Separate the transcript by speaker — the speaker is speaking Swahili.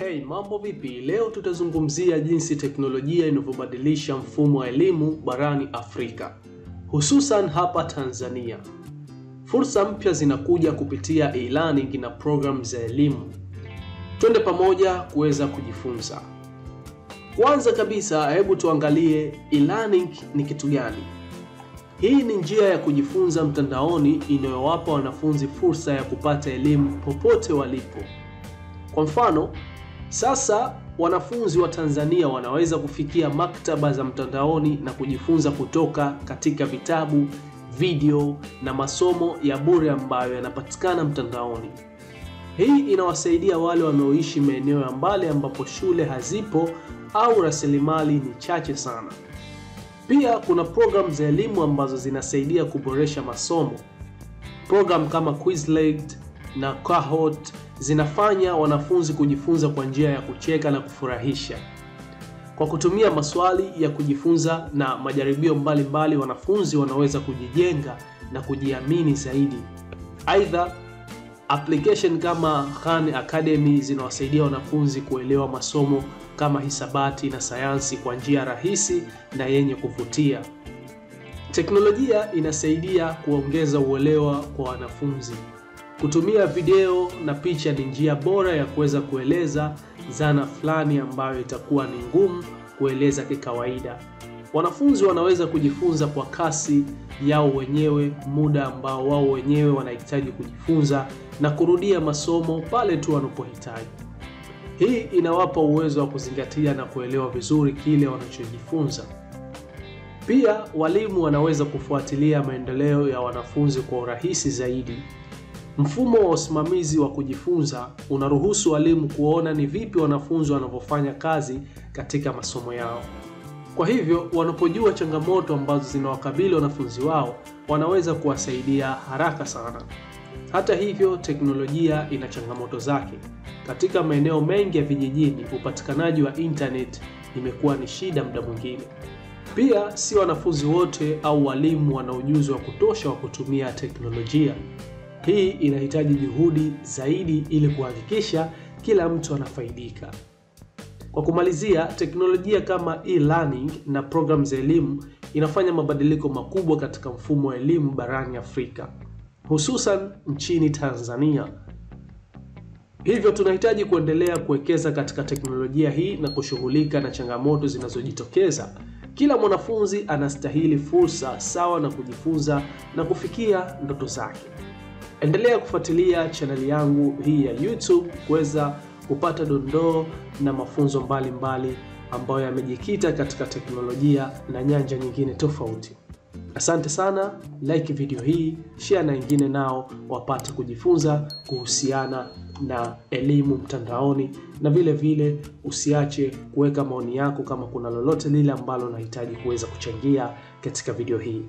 Speaker 1: Hey, mambo vipi? Leo tutazungumzia jinsi teknolojia inavyobadilisha mfumo wa elimu barani Afrika, hususan hapa Tanzania. Fursa mpya zinakuja kupitia e-learning na programu za elimu. Twende pamoja kuweza kujifunza. Kwanza kabisa, hebu tuangalie e-learning ni kitu gani. Hii ni njia ya kujifunza mtandaoni inayowapa wanafunzi fursa ya kupata elimu popote walipo. Kwa mfano, sasa wanafunzi wa Tanzania wanaweza kufikia maktaba za mtandaoni na kujifunza kutoka katika vitabu, video na masomo ya bure ambayo yanapatikana mtandaoni. Hii inawasaidia wale wanaoishi maeneo ya mbali ambapo shule hazipo au rasilimali ni chache sana. Pia kuna programu za elimu ambazo zinasaidia kuboresha masomo. Programu kama Quizlet na zinafanya wanafunzi kujifunza kwa njia ya kucheka na kufurahisha. Kwa kutumia maswali ya kujifunza na majaribio mbalimbali, wanafunzi wanaweza kujijenga na kujiamini zaidi. Aidha, application kama Khan Academy zinawasaidia wanafunzi kuelewa masomo kama hisabati na sayansi kwa njia rahisi na yenye kuvutia. Teknolojia inasaidia kuongeza uelewa kwa wanafunzi. Kutumia video na picha ni njia bora ya kuweza kueleza zana fulani ambayo itakuwa ni ngumu kueleza kikawaida. Wanafunzi wanaweza kujifunza kwa kasi yao wenyewe, muda ambao wao wenyewe wanahitaji kujifunza, na kurudia masomo pale tu wanapohitaji. Hii inawapa uwezo wa kuzingatia na kuelewa vizuri kile wanachojifunza. Pia walimu wanaweza kufuatilia maendeleo ya wanafunzi kwa urahisi zaidi. Mfumo wa usimamizi wa kujifunza unaruhusu walimu kuona ni vipi wanafunzi wanavyofanya kazi katika masomo yao. Kwa hivyo, wanapojua changamoto ambazo zinawakabili wanafunzi wao, wanaweza kuwasaidia haraka sana. Hata hivyo, teknolojia ina changamoto zake. Katika maeneo mengi ya vijijini, upatikanaji wa internet imekuwa ni shida muda mwingine. Pia, si wanafunzi wote au walimu wana ujuzi wa kutosha wa kutumia teknolojia. Hii inahitaji juhudi zaidi ili kuhakikisha kila mtu anafaidika. Kwa kumalizia, teknolojia kama e-learning na programu za elimu inafanya mabadiliko makubwa katika mfumo wa elimu barani Afrika, hususan nchini Tanzania. Hivyo tunahitaji kuendelea kuwekeza katika teknolojia hii na kushughulika na changamoto zinazojitokeza. Kila mwanafunzi anastahili fursa sawa na kujifunza na kufikia ndoto zake. Endelea kufuatilia chaneli yangu hii ya YouTube kuweza kupata dondoo na mafunzo mbalimbali ambayo yamejikita katika teknolojia na nyanja nyingine tofauti. Asante sana, like video hii, share na wengine nao wapate kujifunza kuhusiana na elimu mtandaoni, na vile vile usiache kuweka maoni yako kama kuna lolote lile ambalo unahitaji kuweza kuchangia katika video hii.